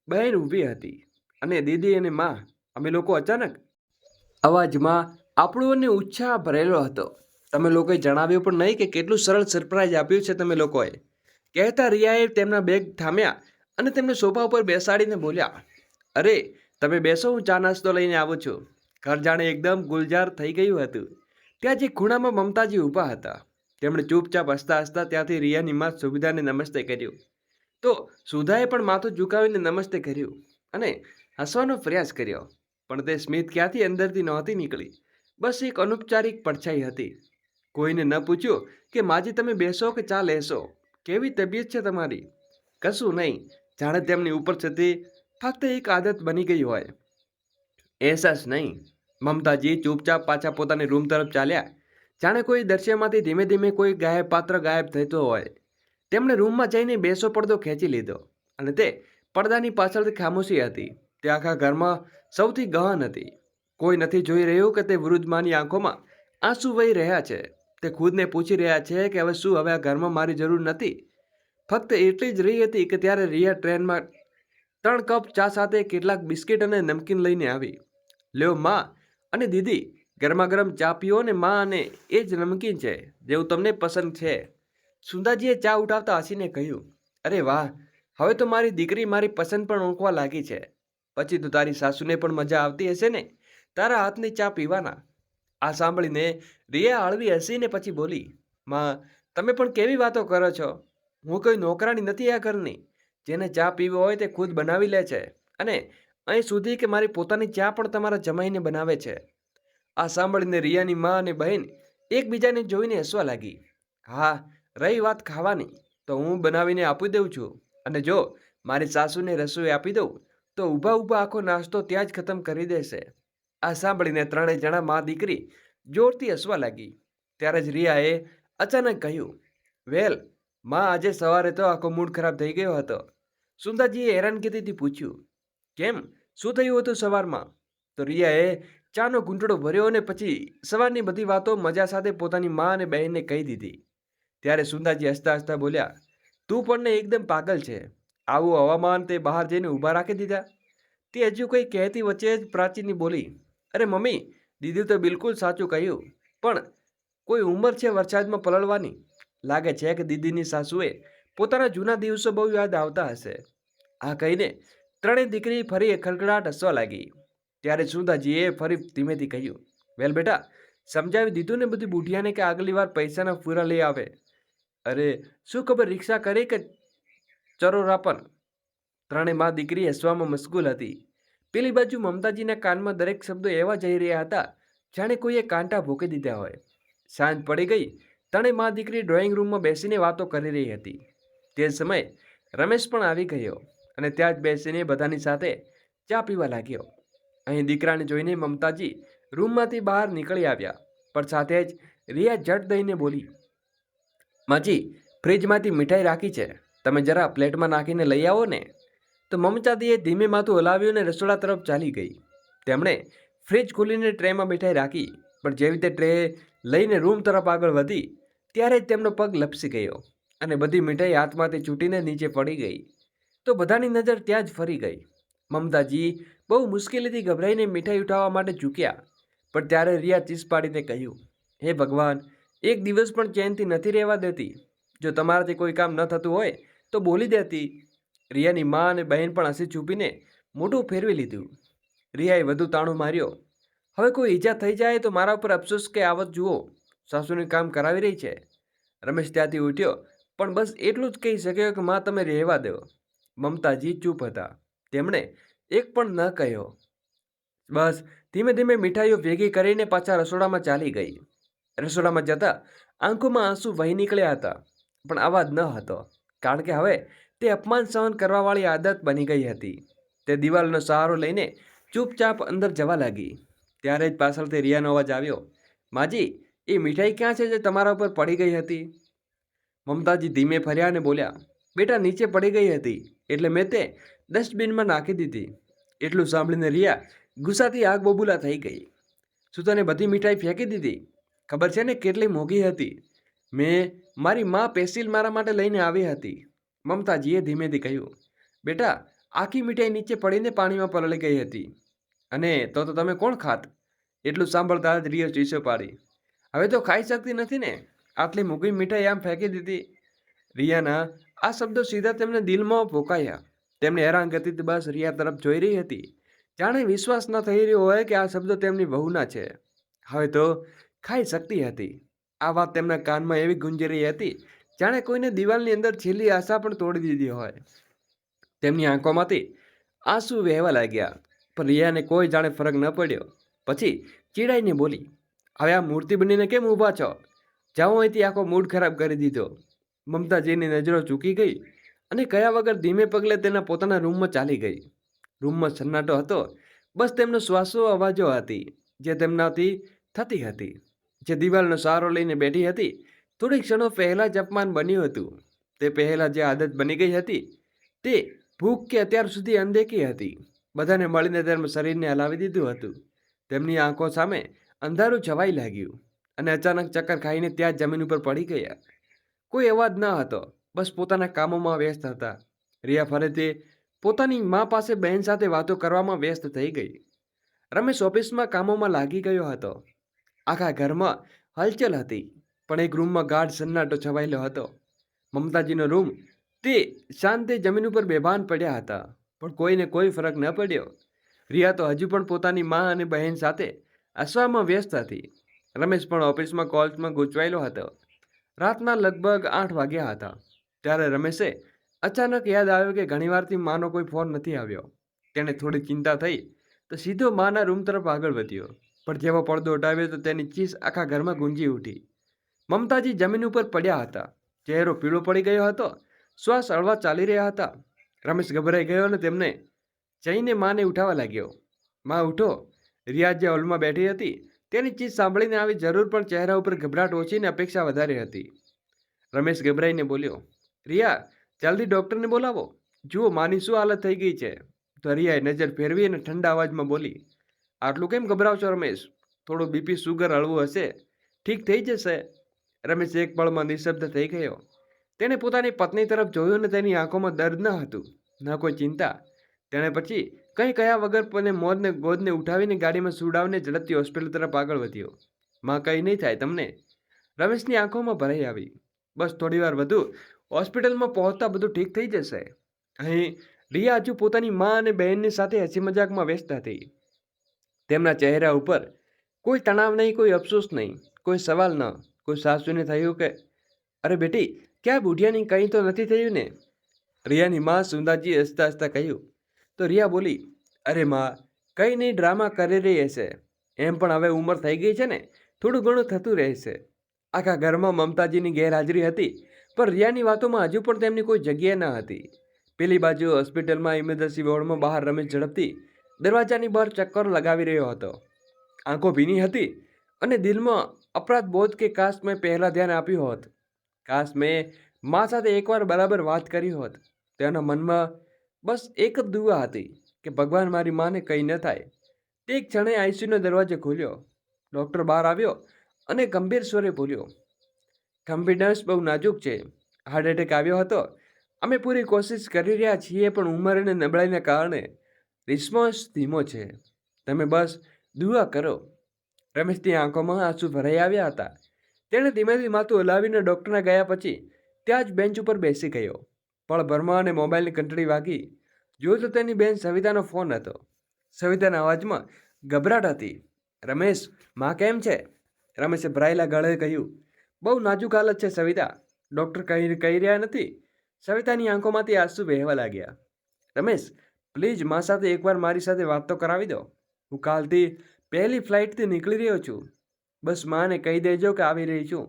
બહેન ઊભી હતી. અને દીદી અને માં, અમે લોકો અચાનક. અવાજમાં આપણું અને ઉત્સાહ ભરેલો હતો. તમે લોકોએ જણાવ્યું પણ નહીં કે કેટલું સરળ સરપ્રાઈઝ આપ્યું છે તમે લોકોએ. કહેતા રિયાએ તેમના બેગ થામ્યા અને તેમને સોફા ઉપર બેસાડીને બોલ્યા, અરે તમે બેસો, હું ચા નાસ્તો લઈને આવું છું. ઘર જાણે એકદમ ગુલજાર થઈ ગયું હતું. ત્યાં જે ખૂણામાં મમતાજી ઊભા હતા, તેમણે ચૂપચાપ હસતા હસતા ત્યાંથી રિયાની માં સુવિધાને નમસ્તે કર્યું. તો સુધાએ પણ માથું ઝુકાવીને નમસ્તે કર્યું અને હસવાનો પ્રયાસ કર્યો. પણ તે સ્મિત ક્યાંથી અંદરથી નહોતી નીકળી. બસ એક અનૌપચારિક પડછાઈ હતી. કોઈને ન પૂછ્યું કે માજી તમે બેસો કે ચા લેશો, કેવી તબિયત છે તમારી, કશું નહીં. જાણે તેમની ઉપર છતી ફક્ત એક આદત બની ગઈ હોય. અહેસાસ નહીં. મમતાજી ચૂપચાપ પાછા પોતાની રૂમ તરફ ચાલ્યા, જાણે કોઈ દૃશ્યમાંથી ધીમે ધીમે કોઈ પાત્ર ગાયબ થતો હોય. તેમણે રૂમમાં જઈને બેસો પડદો ખેંચી લીધો અને તે પડદાની પાછળથી ખામોશી હતી. તે આખા ઘરમાં સૌથી ગહન હતી. કોઈ નથી જોઈ રહ્યું કે તે વૃદ્ધમાની આંખોમાં આંસુ વહી રહ્યા છે. તે ખુદને પૂછી રહ્યા છે કે હવે આ ઘરમાં મારી જરૂર નથી. ફક્ત એટલી જ રહી હતી કે ત્યારે રિયા ટ્રેનમાં 3 કપ ચા સાથે કેટલાક બિસ્કિટ અને નમકીન લઈને આવી. લ્યો માં અને દીદી, ગરમા ગરમ ચા પીઓ ને માં, અને એ જ નમકીન છે જેવું તમને પસંદ છે. સુંદાજીએ ચા ઉઠાવતા હસીને કહ્યું, અરે વાહ, હવે તો મારી દીકરી મારી પસંદ પણ ઓળખવા લાગી છે. પછી તો તારી સાસુને પણ મજા આવતી હશે ને તારા હાથની ચા પીવાના. આ સાંભળીને રિયા હળવી હસીને પછી બોલી, માં તમે પણ કેવી વાતો કરો છો. હું કોઈ નોકરાણી નથી આ ઘરની. જેને ચા પીવી હોય તે ખુદ બનાવી લે છે, અને અહીં સુધી કે મારી પોતાની ચા પણ તમારા જમાઈને બનાવે છે. આ સાંભળીને રિયાની માં અને બહેન એકબીજાને જોઈને હસવા લાગી. હા, રહી વાત ખાવાની, તો હું બનાવીને આપી દઉં છું, અને જો મારી સાસુને રસોઈ આપી દઉં તો ઊભા ઊભા આખો નાસ્તો ત્યાં જ ખતમ કરી દેશે. આ સાંભળીને ત્રણેય જણા મા દીકરી જોરથી હસવા લાગી. ત્યારે જ રિયાએ અચાનક કહ્યું, વેલ માં, આજે સવારે તો આખો મૂડ ખરાબ થઈ ગયો હતો. સુંદાજીએ હેરાનગતિથી પૂછ્યું, કેમ, શું થયું હતું સવારમાં? તો રિયાએ ચાનો ઘૂંટડો ભર્યો અને પછી સવારની બધી વાતો મજા સાથે પોતાની મા અને બહેનને કહી દીધી. ત્યારે સુંદાજી હસતા હસતા બોલ્યા, તું પણ ને એકદમ પાગલ છે. આવું હવામાન તે બહાર જઈને ઊભા રાખી દીધા. તે હજુ કંઈ કહેતી વચ્ચે જ પ્રાચીની બોલી, અરે મમ્મી, દીદી તો બિલકુલ સાચું કહ્યું, પણ કોઈ ઉંમર છે વરસાદમાં પલળવાની. લાગે છે કે દીદીની સાસુએ પોતાના જૂના દિવસો બહુ યાદ આવતા હશે. આ કહીને ત્રણેય દીકરી ફરી ખડખડાટ હસવા લાગી. ત્યારે સુંદાજીએ ફરી ધીમેથી કહ્યું, વેલ બેટા, સમજાવી દીધું ને બધી બુઢિયાને કે આગલી વાર પૈસાના પૂરા લઈ આવે. અરે શું ખબર રિક્ષા કરી કે ચરોરાપન. ત્રણે મા દીકરી હસવામાં મશગુલ હતી. પેલી બાજુ મમતાજીના કાનમાં દરેક શબ્દો એવા જઈ રહ્યા હતા જાણે કોઈએ કાંટા ભૂકી દીધા હોય. સાંજ પડી ગઈ. ત્રણેય મા દીકરી ડ્રોઈંગ રૂમમાં બેસીને વાતો કરી રહી હતી. તે સમયે રમેશ પણ આવી ગયો અને ત્યાં જ બેસીને બધાની સાથે ચા પીવા લાગ્યો. અહીં દીકરાને જોઈને મમતાજી રૂમમાંથી બહાર નીકળી આવ્યા, પણ સાથે જ રિયા ઝટ દઈને બોલી, માજી, ફ્રીજમાંથી મીઠાઈ રાખી છે, તમે જરા પ્લેટમાં નાખીને લઈ આવો ને. તો મમતાજીએ ધીમે માથું હલાવ્યું અને રસોડા તરફ ચાલી ગઈ. તેમણે ફ્રીજ ખોલીને ટ્રેમાં મીઠાઈ રાખી, પણ જેવી તે ટ્રે લઈને રૂમ તરફ આગળ વધી ત્યારે જ તેમનો પગ લપસી ગયો અને બધી મીઠાઈ હાથમાંથી છૂટીને નીચે પડી ગઈ. તો બધાની નજર ત્યાં જ ફરી ગઈ. મમતાજી બહુ મુશ્કેલીથી ગભરાઈને મીઠાઈ ઉઠાવવા માટે ઝૂક્યા, પણ ત્યારે રિયા ચીસ પાડીને કહ્યું, હે ભગવાન, એક દિવસ પણ ચેનથી નથી રહેવા દેતી. જો તમારાથી કોઈ કામ ન થતું હોય તો બોલી દેતી. રિયાની મા અને બહેન પણ હસી ચૂપીને મોઢું ફેરવી લીધું. રિયાએ વધુ તાણું માર્યો, હવે કોઈ ઈજા થઈ જાય તો મારા ઉપર અફસોસ કે આવત જુઓ, સાસુનું કામ કરાવી રહી છે. રમેશ ત્યાંથી ઉઠ્યો, પણ બસ એટલું જ કહી શક્યો કે માં, તમે રહેવા દો. મમતાજી ચૂપ હતા. તેમણે એક પણ ન કહ્યો. બસ ધીમે ધીમે મીઠાઈઓ ભેગી કરીને પાછા રસોડામાં ચાલી ગઈ. રસોડામાં જતા આંખોમાં આંસુ વહી નીકળ્યા હતા, પણ અવાજ ન હતો, કારણ કે હવે તે અપમાન સહન કરવાવાળી આદત બની ગઈ હતી. તે દિવાલનો સહારો લઈને ચૂપચાપ અંદર જવા લાગી. ત્યારે જ પાછળથી રિયાનો અવાજ આવ્યો, માજી, એ મીઠાઈ ક્યાં છે જે તમારા ઉપર પડી ગઈ હતી? મમતાજી ધીમે ફર્યા અને બોલ્યા, બેટા, નીચે પડી ગઈ હતી એટલે મેં તે ડસ્ટબિનમાં નાખી દીધી. એટલું સાંભળીને રિયા ગુસ્સાથી આગ બબૂલા થઈ ગઈ. શું તને બધી મીઠાઈ ફેંકી દીધી? ખબર છે ને કેટલી મોંઘી હતી? મેં મારી મા પેસિલ મારા માટે લઈને આવી હતી. મમતાજીએ ધીમેથી કહ્યું, બેટા, આખી મીઠાઈ નીચે પડીને પાણીમાં પલળી ગઈ હતી, અને તો તમે કોણ ખાત? એટલું સાંભળતા જ રિયા ચીસો પાડી, હવે તો ખાઈ શકતી નથી ને, આટલી મોંઘી મીઠાઈ આમ ફેંકી દીધી. રિયાના આ શબ્દો સીધા તેમને દિલમાં ભોકાયા. તેમને હેરાનગતિથી બસ રિયા તરફ જોઈ રહી હતી, જાણે વિશ્વાસ ન થઈ રહ્યો હોય કે આ શબ્દો તેમની વહુના છે. હવે તો ખાઈ શકતી હતી. આ વાત તેમના કાનમાં એવી ગુંજી રહી હતી જાણે કોઈને દિવાલની અંદર છેલ્લી આશા પણ તોડી દીધી હોય. તેમની આંખોમાંથી આંસુ વહેવા લાગ્યા, પણ રિયાને કોઈ જાણે ફરક ન પડ્યો. પછી ચીડાઈને બોલી, હવે આ મૂર્તિ બનીને કેમ ઊભા છો? જાઓ અહીંથી, આખો મૂડ ખરાબ કરી દીધો. મમતાજીની નજરો ચૂકી ગઈ અને કયા વગર ધીમે પગલે તેના પોતાના રૂમમાં ચાલી ગઈ. રૂમમાં સન્નાટો હતો, બસ તેમનો શ્વાસો અવાજો હતી જે તેમનાથી થતી હતી. જે દિવાલનો સહારો લઈને બેઠી હતી, થોડી ક્ષણો પહેલાં જ અપમાન બન્યું હતું. તે પહેલાં જે આદત બની ગઈ હતી તે ભૂખ કે અત્યાર સુધી અનદેખી હતી. બધાને મળીને તેમના શરીરને હલાવી દીધું હતું. તેમની આંખો સામે અંધારું છવાઈ લાગ્યું અને અચાનક ચક્કર ખાઈને ત્યાં જમીન ઉપર પડી ગયા. કોઈ અવાજ ન હતો, બસ પોતાના કામોમાં વ્યસ્ત હતા. રિયા ફરીથી પોતાની મા પાસે બહેન સાથે વાતો કરવામાં વ્યસ્ત થઈ ગઈ. રમેશ ઓફિસમાં કામોમાં લાગી ગયો હતો. આખા ઘરમાં હલચલ હતી, પણ એક રૂમમાં ગાઢ સન્નાટો છવાયેલો હતો. મમતાજીનો રૂમ તે શાંતિ જમીન ઉપર બેભાન પડ્યા હતા, પણ કોઈને કોઈ ફરક ન પડ્યો. રિયા તો હજુ પણ પોતાની મા અને બહેન સાથે હસવામાં વ્યસ્ત હતી. રમેશ પણ ઓફિસમાં કોલ્સમાં ગૂંચવાયેલો હતો. રાતના લગભગ 8 વાગ્યા હતા ત્યારે રમેશે અચાનક યાદ આવ્યો કે ઘણીવારથી માનો કોઈ ફોન નથી આવ્યો. તેણે થોડી ચિંતા થઈ તો સીધો માના રૂમ તરફ આગળ વધ્યો, પણ જેવો પડદો હટાવ્યો તો તેની ચીસ આખા ઘરમાં ગુંજી ઉઠી. મમતાજી જમીન ઉપર પડ્યા હતા, ચહેરો પીળો પડી ગયો હતો, શ્વાસ હળવા ચાલી રહ્યા હતા. રમેશ ગભરાઈ ગયો અને તેમને જઈને માને ઉઠાવવા લાગ્યો. માં ઉઠો. રિયા જે હોલમાં બેઠી હતી તેની ચીજ સાંભળીને આવી જરૂર પણ ચહેરા ઉપર ગભરાટ ઓછી ને અપેક્ષા વધારે હતી. રમેશ ગભરાઈને બોલ્યો, રિયા, જલ્દી ડૉક્ટરને બોલાવો. જુઓ માની શું હાલત થઈ ગઈ છે. તો રિયાએ નજર ફેરવી અને ઠંડા અવાજમાં બોલી, આટલું કેમ ગભરાવ છો રમેશ? થોડું બીપી સુગર હળવું હશે, ઠીક થઈ જશે. રમેશ એક પળમાં નિઃશબ્દ થઈ ગયો. તેણે પોતાની પત્ની તરફ જોયું અને તેની આંખોમાં દર્દ ન હતું, ન કોઈ ચિંતા. તેણે પછી કંઈ કહ્યા વગર મને મોદને ગોદને ઉઠાવીને ગાડીમાં સુડાવીને ઝડપથી હોસ્પિટલ તરફ આગળ વધ્યો. માં, કંઈ નહીં થાય તમને. રમેશની આંખોમાં ભરાઈ આવી. બસ થોડી વાર વધુ, હોસ્પિટલમાં પહોંચતા બધું ઠીક થઈ જશે. અહીં રિયા હજુ પોતાની મા અને બહેનની સાથે હસી મજાકમાં વ્યસ્ત હતી. તેમના ચહેરા ઉપર કોઈ તણાવ નહીં, કોઈ અફસોસ નહીં, કોઈ સવાલ ન. કોઈ સાસુને થયું કે અરે બેટી, ક્યાં બુઢિયાની કંઈ તો નથી થયું ને? રિયાની મા સુંદાજી હસતા હસતા કહ્યું. તો રિયા બોલી, અરે માં, કંઈ નહીં, ડ્રામા કરી રહી હશે. એમ પણ હવે ઉંમર થઈ ગઈ છે ને, થોડું ઘણું થતું રહેશે. આખા ઘરમાં મમતાજીની ગેરહાજરી હતી, પણ રિયાની વાતોમાં હજુ પણ તેમની કોઈ જગ્યા ન હતી. પેલી બાજુ હોસ્પિટલમાં ઇમરજન્સી વોર્ડમાં બહાર રમેશ ઝડપથી દરવાજાની બહાર ચક્કર લગાવી રહ્યો હતો. આંખો ભીની હતી અને દિલમાં અપરાધ બોધ કે કાશ મેં પહેલાં ધ્યાન આપ્યું હોત, કાશ મેં મા સાથે એકવાર બરાબર વાત કરી હોત. તેના મનમાં બસ એક જ દુઆ હતી કે ભગવાન મારી માને કંઈ ન થાય. તે એક ક્ષણે આઈસીયુનો દરવાજો ખોલ્યો. ડૉક્ટર બહાર આવ્યો અને ગંભીર સ્વરે બોલ્યો, કોન્ફિડન્સ બહુ નાજુક છે. હાર્ટ એટેક આવ્યો હતો. અમે પૂરી કોશિશ કરી રહ્યા છીએ, પણ ઉંમર અને નબળાઈને કારણે રિસ્પોન્સ ધીમો છે. તમે બસ દુઆ કરો. રમેશની આંખોમાં આંસુ ભરાઈ આવ્યા હતા. તેણે ધીમેથી માથું હલાવીને ડૉક્ટરના ગયા પછી ત્યાં જ બેન્ચ ઉપર બેસી ગયો. પળભરમાં અને મોબાઈલની ઘંટડી વાગી. જોયું તો તેની બેન સવિતાનો ફોન હતો. સવિતાના અવાજમાં ગભરાટ હતી. રમેશ, માં કેમ છે? રમેશે ભરાયેલા ગળે કહ્યું, બહુ નાજુક હાલત છે સવિતા. ડૉક્ટર કહી રહ્યા નથી. સવિતાની આંખોમાંથી આંસુ વહેવા લાગ્યા. રમેશ, પ્લીઝ મા સાથે એકવાર મારી સાથે વાત તો કરાવી દો. હું કાલથી પહેલી ફ્લાઇટથી નીકળી રહ્યો છું. બસ માને કહી દેજો કે આવી રહી છું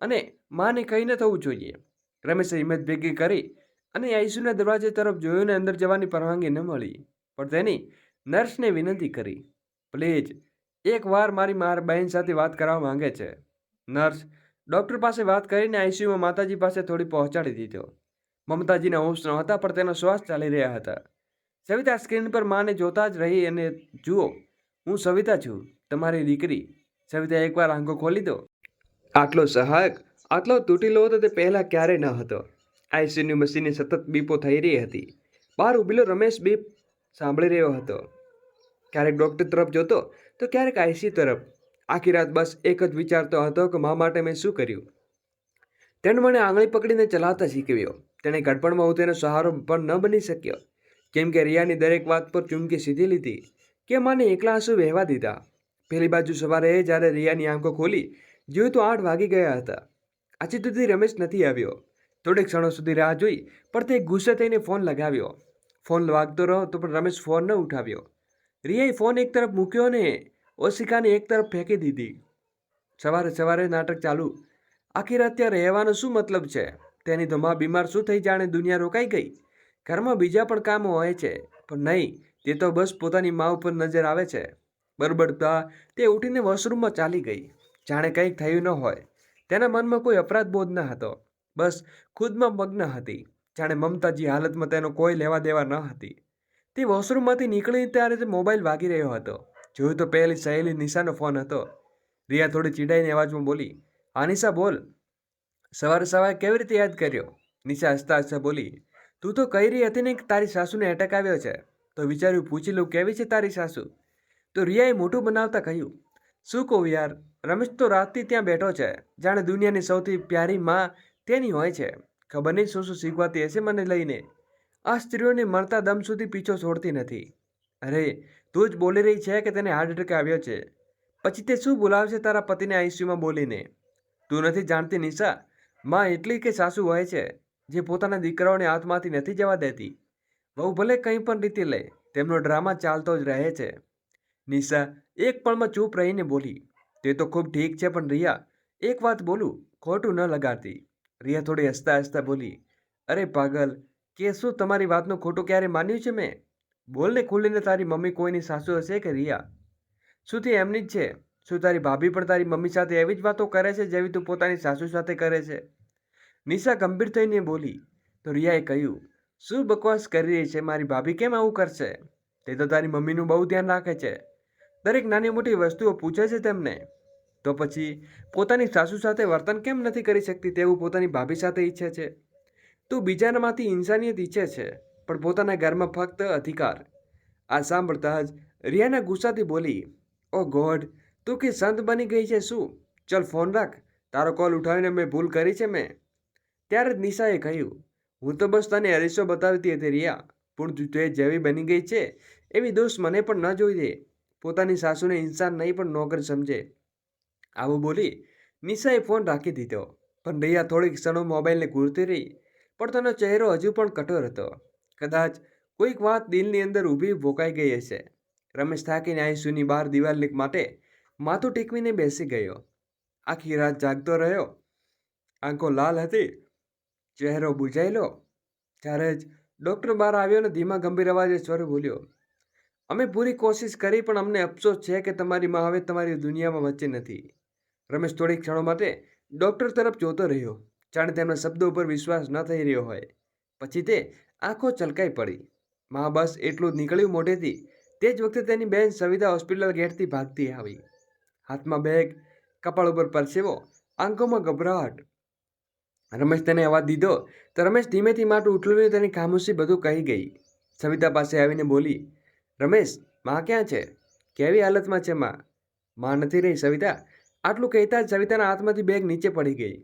અને માને કંઈ ન થવું જોઈએ. રમેશે હિંમત ભેગી કરી અને આઈસીયુના દરવાજે તરફ જોયું ને અંદર જવાની પરવાનગી ન મળી, પણ તેની નર્સને વિનંતી કરી, પ્લીઝ એકવાર મારી બહેન સાથે વાત કરવા માંગે છે. નર્સ ડૉક્ટર પાસે વાત કરીને આઈસીયુમાં માતાજી પાસે થોડી પહોંચાડી દીધો. મમતાજીના હોશ ન હતા, પણ તેનો શ્વાસ ચાલી રહ્યા હતા. સવિતા સ્ક્રીન પર માને જોતા જ રહી અને જુઓ, હું સવિતા છું, તમારી દીકરી. સવિતા એકવાર આંખો ખોલી દો. આટલો સહાયક, આટલો તૂટેલો હતો તે પહેલાં ક્યારેય ન હતો. આઈસીયુની મશીને સતત બીપો થઈ રહી હતી. બહાર ઊભેલો રમેશ બીપ સાંભળી રહ્યો હતો. ક્યારેક ડૉક્ટર તરફ જોતો તો ક્યારેક આઈસીયુ તરફ. આખી રાત બસ એક જ વિચારતો હતો કે મા માટે મેં શું કર્યું. તેણે મને આંગળી પકડીને ચલાવતા શીખવ્યો. તેણે ઘડપણમાં હું તેનો સહારો પણ ન બની શક્યો, કેમ કે રિયાની દરેક વાત પર ચૂમકી સીધી લીધી કે માને એકલા આંસુ વહેવા દીધા. પેલી બાજુ સવારે જ્યારે રિયાની આંખો ખોલી જોયું તો 8 વાગી ગયા હતા. આજે સુધી રમેશ નથી આવ્યો. થોડીક ક્ષણો સુધી રાહ જોઈ પણ તે ગુસ્સે થઈને ફોન લગાવ્યો. ફોન વાગતો રહ્યો તો પણ રમેશ ફોન ન ઉઠાવ્યો. રિયાએ ફોન એક તરફ મૂક્યો અને ઓશિકાને એક તરફ ફેંકી દીધી. સવારે સવારે નાટક ચાલુ. આખી રાત ત્યાં રહેવાનો શું મતલબ છે? તેની તો માં બીમાર શું થઈ જાણે દુનિયા રોકાઈ ગઈ. ઘરમાં બીજા પણ કામો હોય છે, પણ નહીં, તે તો બસ પોતાની માં ઉપર નજર આવે છે. બરબડતા તે ઉઠીને વોશરૂમમાં ચાલી ગઈ. જાણે કંઈક થયું ન હોય. તેના મનમાં કોઈ અપરાધ બોધ ન હતો, બસ ખુદમાં મગ્ન હતી. જાણે મમતાજી હાલતમાં તેનો કોઈ લેવા દેવા ન હતી. તે વોશરૂમમાંથી નીકળી ત્યારે તે મોબાઈલ વાગી રહ્યો હતો. જોયું તો પહેલી સહેલી નિશાનો ફોન હતો. રિયા થોડી ચીડાઈને અવાજમાં બોલી, હા નિશા બોલ. સવારે સવારે કેવી રીતે યાદ કર્યો? નિશા હસતા હસતા બોલી, તું તો કહી રહી હતી ને કે તારી સાસુને એટેક આવ્યો છે, તો વિચાર્યું પૂછી લઉં કેવી છે તારી સાસુ. તો રિયાએ મોઢું બનાવતા કહ્યું, શું કહું યાર, રમેશ તો રાતથી ત્યાં બેઠો છે, જાણે દુનિયાની સૌથી પ્યારી માં તેની હોય છે. ખબર નહીં શું શું શીખવાતી હશે મને લઈને. આ સ્ત્રીઓને મરતા દમ સુધી પીછો છોડતી નથી. અરે તું જ બોલી રહી છે કે તેને હાર્ટ એટેક આવ્યો છે, પછી તે શું બોલાવશે તારા પતિને આઈસીયુમાં બોલીને? તું નથી જાણતી નિશા, માં એટલી કે સાસુ હોય છે જે પોતાના દીકરાઓને હાથમાંથી નથી જવા દેતી. વહુ ભલે કંઈ પણ રીતે લે, તેમનો ડ્રામા ચાલતો જ રહે છે. નિશા એક પળમાં ચૂપ રહીને બોલી, તે તો ખૂબ ઠીક છે, પણ રિયા એક વાત બોલું, ખોટું ન લગાડતી. રિયા થોડી હસતા હસતા બોલી, અરે પાગલ, કે શું તમારી વાતનું ખોટું ક્યારે માન્યું છે મેં? બોલને ખુલીને, તારી મમ્મી કોઈની સાસુ હશે કે રિયા? શું તે એમની જ છે? શું તારી ભાભી પણ તારી મમ્મી સાથે એવી જ વાતો કરે છે જેવી તું પોતાની સાસુ સાથે કરે છે? નિશા ગંભીર થઈને બોલી. તો રિયાએ કહ્યું, શું બકવાસ કરી રહી છે? મારી ભાભી કેમ આવું કરશે? તે તો તારી મમ્મીનું બહુ ધ્યાન રાખે છે, દરેક નાની મોટી વસ્તુઓ પૂછે છે તેમને. તો પછી પોતાની સાસુ સાથે વર્તન કેમ નથી કરી શકતી તેવું પોતાની ભાભી સાથે ઈચ્છે છે? તું બીજાનામાંથી ઇન્સાનિયત ઈચ્છે છે, પણ પોતાના ઘરમાં ફક્ત અધિકાર. આ સાંભળતા જ રિયાના ગુસ્સાથી બોલી, ઓ ગોડ, તું કે સંત બની ગઈ છે શું? ચલ ફોન રાખ, તારો કોલ ઉઠાવીને મેં ભૂલ કરી છે મેં. ત્યારે જ નિશાએ કહ્યું, હું તો બસ તને અરીસો બતાવતી હતી રિયા, પણ તું તે જેવી બની ગઈ છે એવી દોષ મને પણ ન જોઈ દે. પોતાની સાસુને ઇન્સાન નહીં પણ નોકર સમજે. આવું બોલી નિશાએ ફોન રાખી દીધો. પણ રિયા થોડીક ક્ષણો મોબાઈલને ઘૂરતી રહી, પણ તેનો ચહેરો હજુ પણ કઠોર હતો. કદાચ કોઈક વાત દિલની અંદર ઊભી ભોકાઈ ગઈ હશે. રમેશ થાકીને આઈસીયુની બહાર દિવાલ માટે માથું ટેકવીને બેસી ગયો. આખી રાત જાગતો રહ્યો. આંખો લાલ હતી, ચહેરો બુઝાયેલો. ત્યારે જ ડૉક્ટર બહાર આવ્યો અને ધીમા ગંભીર અવાજે સ્વરે બોલ્યો, અમે પૂરી કોશિશ કરી પણ અમને અફસોસ છે કે તમારી માં હવે તમારી દુનિયામાં વચ્ચે નથી. રમેશ થોડીક ક્ષણો માટે ડૉક્ટર તરફ જોતો રહ્યો, જાણે તેમના શબ્દો ઉપર વિશ્વાસ ન થઈ રહ્યો હોય. પછી તે આંખો ચલકાઈ પડી. માં બસ એટલું જ નીકળ્યું મોઢેથી. તે જ વખતે તેની બહેન સવિતા હોસ્પિટલ ગેટથી ભાગતી આવી. હાથમાં બેગ, કપાળ ઉપર પરસેવો, આંખોમાં ગભરાટ. રમેશ તેને અવાજ દીધો તો રમેશ ધીમેથી માથું ઉઠાવીને તેની ખામોશી બધું કહી ગઈ. સવિતા પાસે આવીને બોલી, રમેશ, માં ક્યાં છે? કેવી હાલતમાં છે માં? માં નથી રહી સવિતા. આટલું કહેતા જ સવિતાના હાથમાંથી બેગ નીચે પડી ગઈ.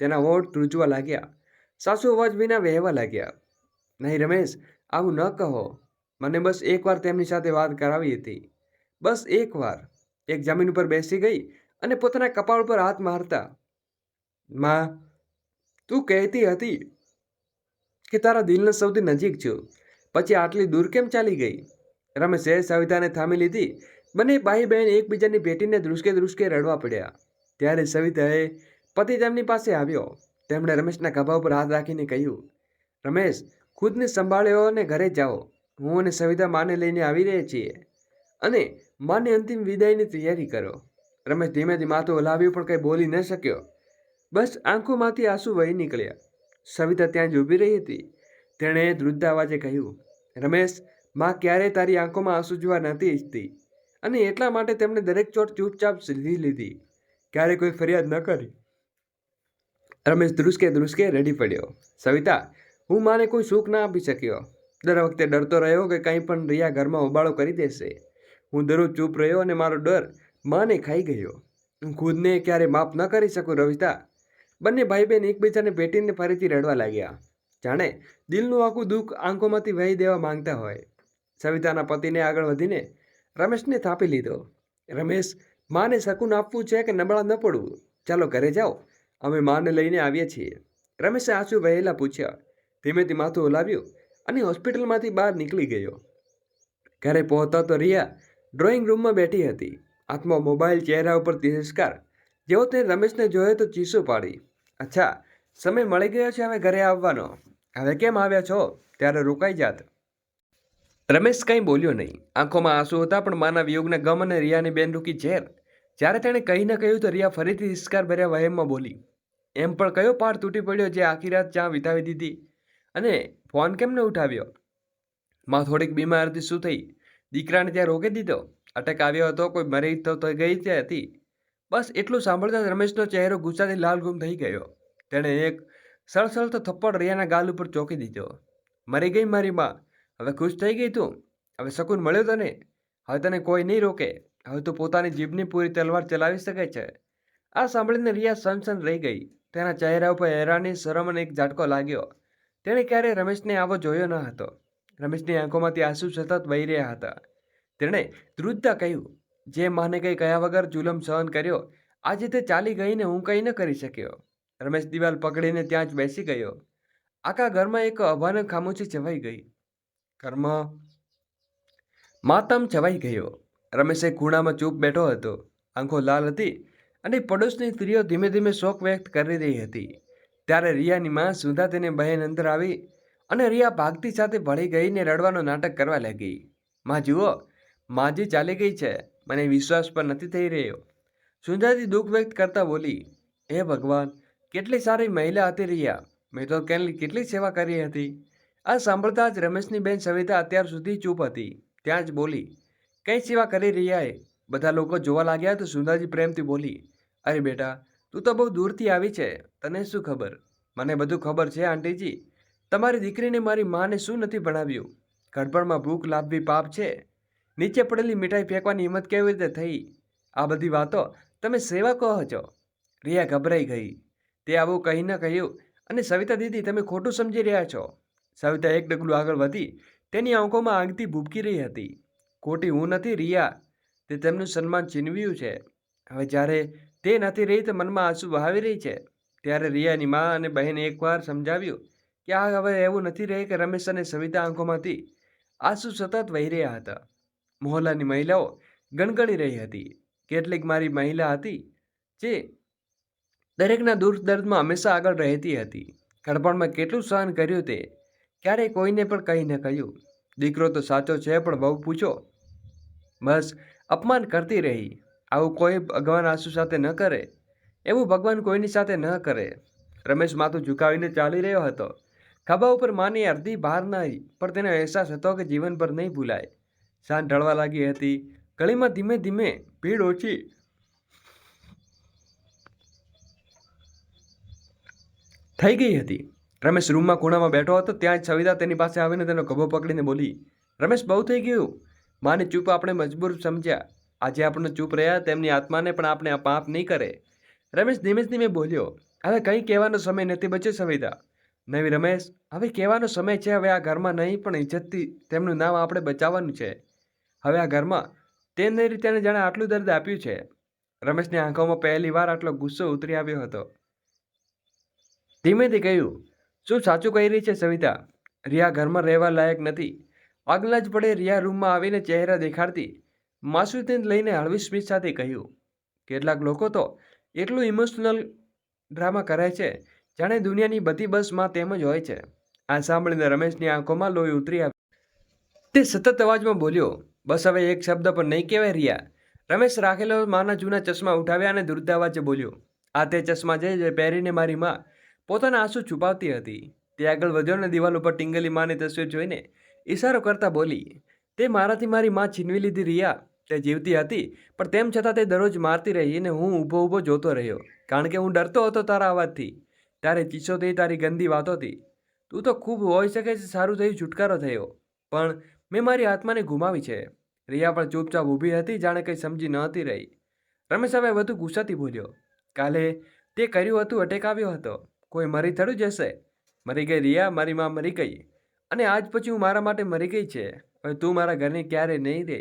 તેના હોઠ ધ્રુજવા લાગ્યા. સાસુ અવાજ વિના વહેવા લાગ્યા, નહીં રમેશ, આવું ન કહો. મને બસ એકવાર તેમની સાથે વાત કરાવી હતી, બસ એકવાર. એક જમીન ઉપર બેસી ગઈ અને પોતાના કપાળ ઉપર હાથ મારતા, માં, તું કહેતી હતી કે તારા દિલના સૌથી નજીક છું, પછી આટલી દૂર કેમ ચાલી ગઈ? રમેશે સવિતાને થામી લીધી. બંને ભાઈ બહેન એકબીજાની ભેટીને ધ્રુસકે ધ્રુસકે રડવા પડ્યા. ત્યારે સવિતાએ પતિ તેમની પાસે આવ્યો. તેમણે રમેશના ખભા ઉપર હાથ રાખીને કહ્યું, રમેશ, ખુદને સંભાળ્યો અને ઘરે જાઓ. હું અને સવિતા માને લઈને આવી રહ્યા છીએ અને માની અંતિમ વિદાયની તૈયારી કરો. રમેશ ધીમેથી માથું હલાવ્યું પણ કંઈ બોલી ન શક્યો. બસ આંખોમાંથી આંસુ વહી નીકળ્યા. સવિતા ત્યાં જ ઊભી રહી હતી. તેણે ધ્રુજતા અવાજે કહ્યું, રમેશ, માં ક્યારેય તારી આંખોમાં આંસુ જોવા નથી ઈચ્છતી અને એટલા માટે તેમણે દરેક ચોટ ચૂપચાપ સીધી લીધી, ક્યારે કોઈ ફરિયાદ ન કરી. રમેશ ધ્રુસકે ધ્રુસકે રડી પડ્યો. સવિતા, હું માને કોઈ સુખ ના આપી શક્યો. દર વખતે ડરતો રહ્યો કે કંઈ પણ રિયા ઘરમાં હોબાળો કરી દેશે. હું દરરોજ ચૂપ રહ્યો અને મારો ડર માને ખાઈ ગયો. હું ખુદને ક્યારે માફ ન કરી શકું રવિતા. બંને ભાઈ બહેન એકબીજાને ભેટીને ફરીથી રડવા લાગ્યા. જાણે દિલનું આખું દુઃખ આંખોમાંથી વહી દેવા માંગતા હોય. સવિતાના પતિને આગળ વધીને રમેશને થાપી લીધો. રમેશ, માને શકૂન આપવું છે કે નબળા ન પડવું? ચાલો ઘરે જાઓ, અમે માને લઈને આવીએ છીએ. રમેશે આંસુ વહેલા પૂછ્યા. ધીમેથી માથું હલાવ્યું અને હોસ્પિટલમાંથી બહાર નીકળી ગયો. ઘરે પહોંચતા તો રિયા ડ્રોઈંગ રૂમમાં બેઠી હતી, હાથમાં મોબાઈલ, ચહેરા ઉપર તિરસ્કાર. જેવો તે રમેશને જોયો તો ચીસો પાડી. અચ્છા, સમય મળી ગયો છે હવે ઘરે આવવાનો. હવે કેમ આવ્યા છો? ત્યારે રોકાઈ જાત. રમેશ કંઈ બોલ્યો નહીં. આંખોમાં આંસુ હતા, પણ માના વિયોગના ગમ અને રિયાની બેનરૂકી ઝેર. જ્યારે તેણે કહી ન કહ્યું તો રિયા ફરીથી તિરસ્કાર ભર્યા વહેમમાં બોલી. એમ પણ કયો પાર તૂટી પડ્યો જે આખી રાત ચા વિતાવી દીધી? અને ફોન કેમ ન ઉઠાવ્યો? માં થોડીક બીમાર હતી, શું થઈ? દીકરાને ત્યાં રોકી દીધો? અટેક આવ્યો હતો? કોઈ મરી તો ગઈ ત્યાં હતી? બસ એટલું સાંભળતા જ રમેશનો ચહેરો ગુસ્સાથી લાલઘૂમ થઈ ગયો. તેણે એક સળસળતો થપ્પડ રિયાના ગાલ ઉપર ચોકી દીધો. મરી ગઈ મારી માં? હવે ખુશ થઈ ગઈ તું? હવે શકૂન મળ્યો તને? હવે તને કોઈ નહીં રોકે. હવે તું પોતાની જીભની પૂરી તલવાર ચલાવી શકે છે. આ સાંભળીને રિયા સનસન રહી ગઈ. તેના ચહેરા ઉપર હેરાની, શરમ અને એક ઝાટકો લાગ્યો. તેણે ક્યારેય રમેશને આવો જોયો ન હતો. રમેશની આંખોમાંથી આંસુ સતત વહી રહ્યા હતા. તેણે ધ્રુજતા કહ્યું, જે માને કંઈ કહ્યા વગર જુલમ સહન કર્યો, આજે તે ચાલી ગઈને હું કંઈ ન કરી શક્યો. રમેશ દિવાલ પકડીને ત્યાં જ બેસી ગયો. આખા ઘરમાં એક અભાનક ખામોશી છવાઈ ગઈ. ઘરમાં માતમ છવાઈ ગયો. રમેશ એક ખૂણામાં ચૂપ બેઠો હતો. આંખો લાલ હતી અને પડોશની સ્ત્રીઓ ધીમે ધીમે શોક વ્યક્ત કરી રહી હતી. ત્યારે રિયાની માં સુધા તેને બહેન અંદર આવી અને રિયા ભાગતી સાથે ભળી ગઈને રડવાનું નાટક કરવા લાગી. માં જુઓ, માજી ચાલી ગઈ છે, મને વિશ્વાસ પણ નથી થઈ રહ્યો. સુંધાજી દુઃખ વ્યક્ત કરતા બોલી. હે ભગવાન, કેટલી સારી મહિલા હતી રિયા. મેં તો કેટલી સેવા કરી હતી. આ સાંભળતા જ રમેશની બેન સવિતા અત્યાર સુધી ચૂપ હતી. ત્યાં જ બોલી, કઈ સેવા કરી રિયાએ? બધા લોકો જોવા લાગ્યા તો સુંધાજી પ્રેમથી બોલી, અરે બેટા, તું તો બહુ દૂરથી આવી છે, તને શું ખબર? મને બધું ખબર છે આંટીજી. તમારી દીકરીને મારી માને શું નથી ભણાવ્યું? ગડબડમાં ભૂખ લાવવી પાપ છે. નીચે પડેલી મીઠાઈ ફેંકવાની હિંમત કેવી રીતે થઈ? આ બધી વાતો તમે સેવા કહો છો? રિયા ગભરાઈ ગઈ. તે આવું કહી ન કહ્યું. અને સવિતા દીદી, તમે ખોટું સમજી રહ્યા છો. સવિતા એક ડગલું આગળ વધી. તેની આંખોમાં આગથી ભૂબકી રહી હતી. ખોટી હું નથી રિયા, તે તેમનું સન્માન છીનવ્યું છે. હવે જ્યારે તે નથી રહી તો મનમાં આંસુ વહાવી રહી છે. ત્યારે રિયાની મા અને બહેને એકવાર સમજાવ્યું કે આ હવે એવું નથી રહે કે રમેશ અને સવિતા આંખોમાંથી આંસુ સતત વહી રહ્યા હતા. મોહલ્લાની મહિલાઓ ગણગણી રહી હતી. કેટલીક મારી મહિલા હતી જે દરેકના દુઃખ દર્દમાં હંમેશા આગળ રહેતી હતી. ગડપણમાં કેટલું સહન કર્યું તે ક્યારેય કોઈને પણ કહી ન કહ્યું. દીકરો તો સાચો છે, પણ બહુ પૂછો બસ અપમાન કરતી રહી. આવું કોઈ ભગવાન આંસુ સાથે ન કરે. એવું ભગવાન કોઈની સાથે ન કરે. રમેશ માથું ઝુકાવીને ચાલી રહ્યો હતો. ખભા ઉપર માની અડધી ભાર નહીં, પણ તેને અહેસાસ હતો કે જીવનભર નહીં ભૂલાય. સાંજ ઢળવા લાગી હતી. ગળીમાં ધીમે ધીમે ભીડ ઓછી થઈ ગઈ હતી. રમેશ રૂમમાં ખૂણામાં બેઠો હતો. ત્યાં જ સવિતા તેની પાસે આવીને તેનો ખભો પકડીને બોલી, રમેશ, બહુ થઈ ગયું. માને ચૂપ આપણે મજબૂર સમજ્યા. આજે આપણે ચૂપ રહ્યા, તેમની આત્માને પણ આપણે પાપ નહીં કરે. રમેશ ધીમે ધીમે બોલ્યો, હવે કંઈ કહેવાનો સમય નથી બચ્યો સવિતા. નહીં રમેશ, હવે કહેવાનો સમય છે. હવે આ ઘરમાં નહીં, પણ ઇજ્જતથી તેમનું નામ આપણે બચાવવાનું છે. હવે આ ઘરમાં તેને તેને જાણે આટલું દર્દ આપ્યું છે. રમેશની આંખોમાં પહેલી વાર આટલો ગુસ્સો ઉતરી આવ્યો હતો. ધીમેથી કહ્યું, શું સાચું કહી રહી છે સવિતા? રિયા ઘરમાં રહેવા લાયક નથી. આગલા જ પડે રિયા રૂમમાં આવીને ચહેરા દેખાડતી માસૂદને લઈને હળવી સ્મિત સાથે કહ્યું, કેટલાક લોકો તો એટલું ઇમોશનલ ડ્રામા કરે છે જાણે દુનિયાની બધી બસમાં તેમ જ હોય છે. આ સાંભળીને રમેશની આંખોમાં લોહી ઉતરી આવ્યું. તે સતત અવાજમાં બોલ્યો, બસ હવે એક શબ્દ પણ નહીં કહેવાય રિયા. રમેશ રાખેલો માના જૂના ચશ્મા ઉઠાવ્યા અને ધ્રુજતા અવાજે બોલ્યો, આ તે ચશ્મા છે જે પહેરીને મારી માં પોતાના આંસુ છુપાવતી હતી. તે આગળ વધ્યો અને દિવાલ ઉપર ટીંગેલી માની તસવીર જોઈને ઈશારો કરતા બોલી, તે મારાથી મારી માં છીનવી લીધી રિયા. તે જીવતી હતી, પણ તેમ છતાં તે દરરોજ મારતી રહી અને હું ઊભો ઊભો જોતો રહ્યો, કારણ કે હું ડરતો હતો તારા અવાજથી, તારી ચીસોથી, તારી ગંદી વાતોથી. તું તો ખૂબ હોઈ શકે છે સારું થયું, છુટકારો થયો, પણ મેં મારી આત્માને ગુમાવી છે. રિયા પણ ચૂપચાપ ઊભી હતી, જાણે કંઈ સમજી નહોતી રહી. રમેશ હવે વધુ ગુસ્સાથી બોલ્યો, કાલે તે કર્યું હતું, અટેક આવ્યો હતો, કોઈ મરી થયું જશે. મરી ગઈ રિયા, મારી માં મરી ગઈ અને આજ પછી હું મારા માટે મરી ગઈ છે. હવે તું મારા ઘરની ક્યારે નહીં રહે.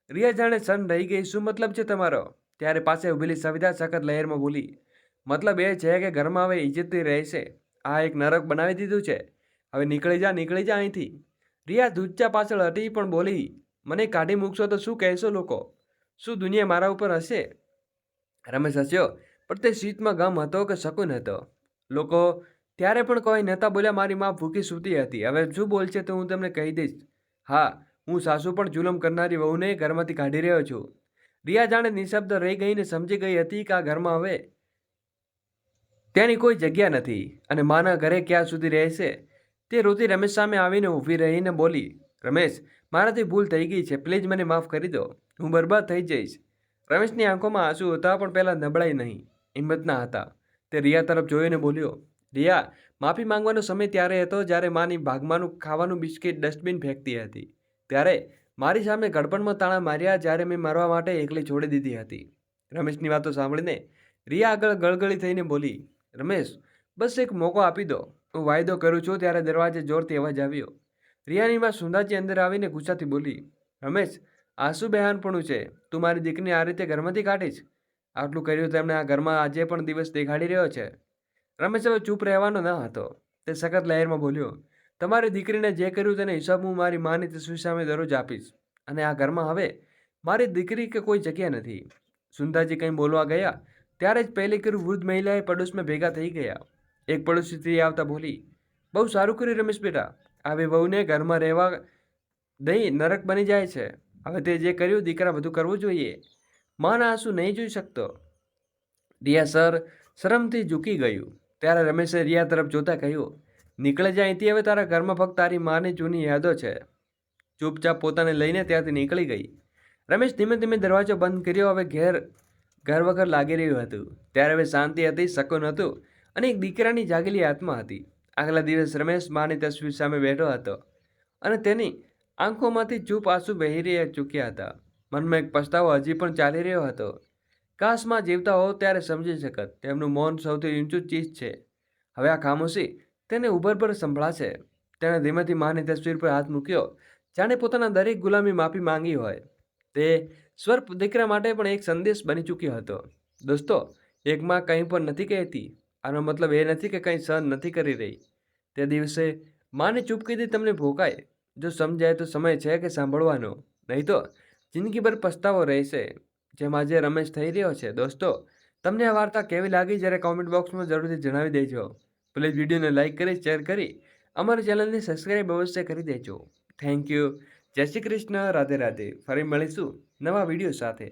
રિયા જાણે સન રહી ગઈ. શું મતલબ છે તમારો? ત્યારે પાસે ઉભેલી સવિતા સખત લહેરમાં બોલી, મતલબ એ છે કે ઘરમાં હવે ઇજ્જતથી રહેશે. આ એક નરક બનાવી દીધું છે. હવે નીકળી જા અહીંથી. રિયા દૂધચા પાછળ હટી પણ બોલી, મને કાઢી મૂકશો તો શું કહેશો લોકો? શું દુનિયા મારા ઉપર હશે? રમેશ હસ્યો, પણ તે શીતમાં ગમ હતો કે શકૂન હતો? લોકો ત્યારે પણ કોઈ નહોતા બોલ્યા. મારી માં ભૂખી સૂતી હતી. હવે શું બોલશે તો હું તમને કહી દઈશ. હા, હું સાસુ પણ જુલમ કરનારી વહુને ઘરમાંથી કાઢી રહ્યો છું. રિયા જાણે નિશબ્દ રહી ગઈને સમજી ગઈ હતી કે આ ઘરમાં હવે તેની કોઈ જગ્યા નથી અને માના ઘરે ક્યાં સુધી રહેશે. તે રોતી રમેશ સામે આવીને ઊભી રહીને બોલી, રમેશ, મારાથી ભૂલ થઈ ગઈ છે. પ્લીઝ મને માફ કરી દો. હું બરબાદ થઈ જઈશ. રમેશની આંખોમાં આંસુ હતા, પણ પહેલાં નબળાઈ નહીં, હિંમતના હતા. તે રિયા તરફ જોઈને બોલ્યો, રિયા, માફી માંગવાનો સમય ત્યારે હતો જ્યારે માની ભાગમાંનું ખાવાનું બિસ્કિટ ડસ્ટબિન ફેંકતી હતી. ત્યારે મારી સામે ગડપણમાં તાણા માર્યા જ્યારે મેં મરવા માટે એકલી છોડી દીધી હતી. રમેશની વાતો સાંભળીને રિયા આગળ ગળગળી થઈને બોલી, રમેશ, બસ એક મોકો આપી દો. હું વાયદો કરું છું. ત્યારે દરવાજે જોરથી અવાજ આવ્યો. રિયાની માં સુંદાજી અંદર આવીને ગુસ્સાથી બોલી, રમેશ, આ શું બહેનપણું છે? તું મારી દીકરીને આ રીતે ઘરમાંથી કાઢીશ? આટલું કર્યું તેમણે આ ઘરમાં આજે પણ દિવસ દેખાડી રહ્યો છે. રમેશ હવે ચૂપ રહેવાનો ન હતો. તે સખત લહેરમાં બોલ્યો, તમારી દીકરીને જે કર્યું તેને હિસાબ હું મારી માની તસવીર સામે દરરોજ આપીશ. અને આ ઘરમાં હવે મારી દીકરી કે કોઈ જગ્યા નથી. સુંદાજી કંઈ બોલવા ગયા ત્યારે જ પહેલી કરી વૃદ્ધ મહિલાએ પડોશમાં ભેગા થઈ ગયા. એક પડોશી સ્ત્રી આવતા બોલી, બહુ સારું કર્યું રમેશ બેટા. આવી વહુને ઘરમાં રહેવા દઈ નરક બની જાય છે. હવે તે જે કર્યું દીકરા બધું કરવું જોઈએ. માના આંસુ નહીં જોઈ શકતો. રિયા શરમથી ઝૂકી ગયું. ત્યારે રમેશે રિયા તરફ જોતા કહ્યું, નીકળે જાય અહીંથી. હવે તારા ઘરમાં ફક્ત તારી માની જૂની યાદો છે. ચૂપચાપ પોતાને લઈને ત્યાંથી નીકળી ગઈ. રમેશ ધીમે ધીમે દરવાજો બંધ કર્યો. હવે ઘર વગર લાગી રહ્યું હતું. ત્યારે હવે શાંતિ હતી, શકૂન હતું અને એક દીકરાની જાગેલી આત્મા હતી. આગલા દિવસ રમેશ માની તસવીર સામે બેઠો હતો અને તેની આંખોમાંથી ચૂપ આંસુ વહી રહ્યા ચૂક્યા હતા. મનમાં એક પસ્તાવો હજી પણ ચાલી રહ્યો હતો. કાશ માં જીવતા હોવ ત્યારે સમજી શકત. તેમનું મૌન સૌથી ઊંચું ચીજ છે. હવે આ ખામોશી તેને ઉભરભર સંભળાશે. તેણે ધીમેથી માની તસવીર પર હાથ મૂક્યો, જાણે પોતાના દરેક ગુલામી માફી માંગી હોય. તે સ્વર દીકરા માટે પણ એક સંદેશ બની ચૂક્યો હતો. દોસ્તો, એક માં કંઈ પણ નથી કહેતી. આનો મતલબ એ નથી કે કંઈ સહન નથી કરી રહી. તે દિવસે માને ચૂપકીથી તમને ભોકાય. જો સમજાય તો સમય છે કે સાંભળવાનો, નહીં તો જિંદગીભર પસ્તાવો રહેશે, જેમ આજે રમેશ થઈ રહ્યો છે. દોસ્તો, તમને આ વાર્તા કેવી લાગી જ્યારે કોમેન્ટ બોક્સમાં જરૂરથી જણાવી દેજો. પ્લીઝ વિડીયોને લાઇક કરી, શેર કરી, અમારી ચેનલને સબસ્ક્રાઈબ અવશ્ય કરી દેજો. Thank you. જય શ્રી કૃષ્ણ. રાધે રાધે. ફરી મળીશું નવા વિડીયો સાથે.